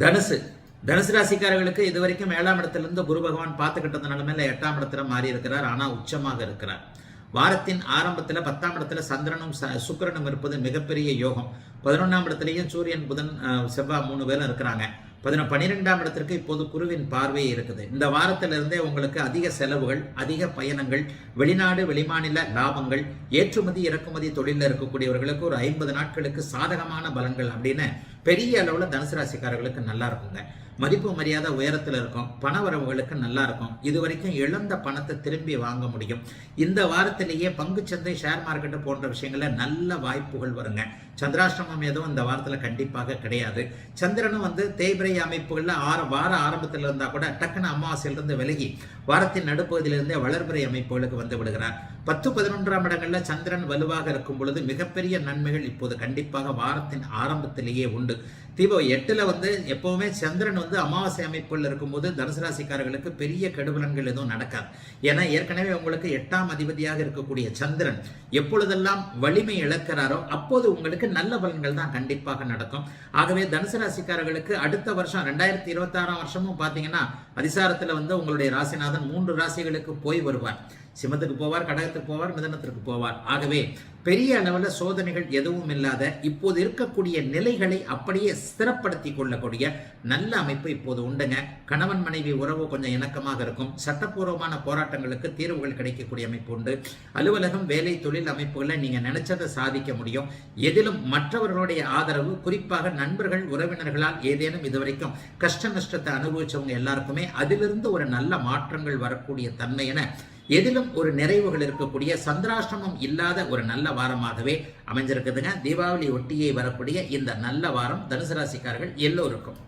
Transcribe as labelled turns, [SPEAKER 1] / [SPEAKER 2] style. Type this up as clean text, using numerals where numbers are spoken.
[SPEAKER 1] தனுசு ராசிக்காரர்களுக்கு இதுவரைக்கும் 7ஆம் இடத்திலிருந்து குரு பகவான் பார்த்துக்கிட்ட நிலைமையில 8ஆம் இடத்துல மாறி இருக்கிறார். ஆனா உச்சமாக இருக்கிறார். வாரத்தின் ஆரம்பத்துல 10ஆம் இடத்துல சந்திரனும் சுக்கிரனும் இருப்பது மிகப்பெரிய யோகம். 11ஆம் இடத்துலயும் சூரியன் புதன் செவ்வாய் 3 பேரும் இருக்கிறாங்க. 12ஆம் இடத்திற்கு இப்போது குருவின் பார்வை இருக்குது. இந்த வாரத்திலிருந்தே உங்களுக்கு அதிக செலவுகள், அதிக பயணங்கள், வெளிநாடு வெளிமாநில லாபங்கள், ஏற்றுமதி இறக்குமதி தொழிலில் இருக்கக்கூடியவர்களுக்கு ஒரு 50 நாட்களுக்கு சாதகமான பலன்கள் அப்படின்னு பெரிய அளவுல தனுசு ராசிக்காரர்களுக்கு நல்லா இருக்குங்க. மதிப்பு மரியாதை உயரத்தில் இருக்கும். பண வரவுகளுக்கு நல்லா இருக்கும். இதுவரைக்கும் இழந்த பணத்தை திரும்பி வாங்க முடியும். இந்த வாரத்திலேயே பங்குச்சந்தை, ஷேர் மார்க்கெட்டு போன்ற விஷயங்கள்ல நல்ல வாய்ப்புகள் வருங்க. சந்திராஷ்டிரமம் எதுவும் இந்த வாரத்தில் கண்டிப்பாக கிடையாது. சந்திரனும் தேய்பிரை அமைப்புகள்ல வார ஆரம்பத்தில் இருந்தா கூட டக்குன்னு அமாவாசையிலிருந்து விலகி வாரத்தின் நடுப்பகுதியிலிருந்தே வளர்பிறை அமைப்புகளுக்கு வந்து விடுகிறார். 10, 11ஆம் இடங்கள்ல சந்திரன் வலுவாக இருக்கும் பொழுது மிகப்பெரிய நன்மைகள் இப்போது கண்டிப்பாக வாரத்தின் ஆரம்பத்திலேயே உண்டு. தீபோ 8ல எப்பவுமே சந்திரன் அமாவாசை அமைப்புகள் இருக்கும்போது தனுசு ராசிக்காரர்களுக்கு பெரிய கெடுபலன்கள் எதுவும் நடக்காது. ஏன்னா ஏற்கனவே உங்களுக்கு 8ஆம் அதிபதியாக இருக்கக்கூடிய சந்திரன் எப்பொழுதெல்லாம் வலிமை இழக்கிறாரோ அப்போது உங்களுக்கு நல்ல பலன்கள் தான் கண்டிப்பாக நடக்கும். ஆகவே தனுசு ராசிக்காரர்களுக்கு அடுத்த வருஷம் 2026ஆம் வருஷமும் பாத்தீங்கன்னா அதிசாரத்துல உங்களுடைய ராசிநாதன் 3 ராசிகளுக்கு போய் வருவார். சிம்மத்துக்கு போவார், கடகத்துக்கு போவார், மிதனத்திற்கு போவார். ஆகவே பெரிய அளவில் சோதனைகள் எதுவும் இல்லாத இப்போது இருக்கக்கூடிய நிலைகளை அப்படியே ஸ்திரப்படுத்தி கொள்ளக்கூடிய நல்ல அமைப்பு இப்போது உண்டுங்க. கணவன் மனைவி உறவு கொஞ்சம் இணக்கமாக இருக்கும். சட்டப்பூர்வமான போராட்டங்களுக்கு தீர்வுகள் கிடைக்கக்கூடிய அமைப்பு உண்டு. அலுவலகம், வேலை, தொழில் அமைப்புகளை நீங்க நினைச்சதை சாதிக்க முடியும். எதிலும் மற்றவர்களுடைய ஆதரவு, குறிப்பாக நண்பர்கள், உறவினர்களால் ஏதேனும் இதுவரைக்கும் கஷ்ட நஷ்டத்தை அனுபவிச்சவங்க எல்லாருக்குமே அதிலிருந்து ஒரு நல்ல மாற்றங்கள் வரக்கூடிய தன்மை என எதிலும் ஒரு நிறைவுகள் இருக்கக்கூடிய சந்திராஷ்டிரமம் இல்லாத ஒரு நல்ல வாரமாகவே அமைஞ்சிருக்குதுங்க. தீபாவளி ஒட்டியே வரக்கூடிய இந்த நல்ல வாரம் தனுசு ராசிக்காரர்கள் எல்லோருக்கும்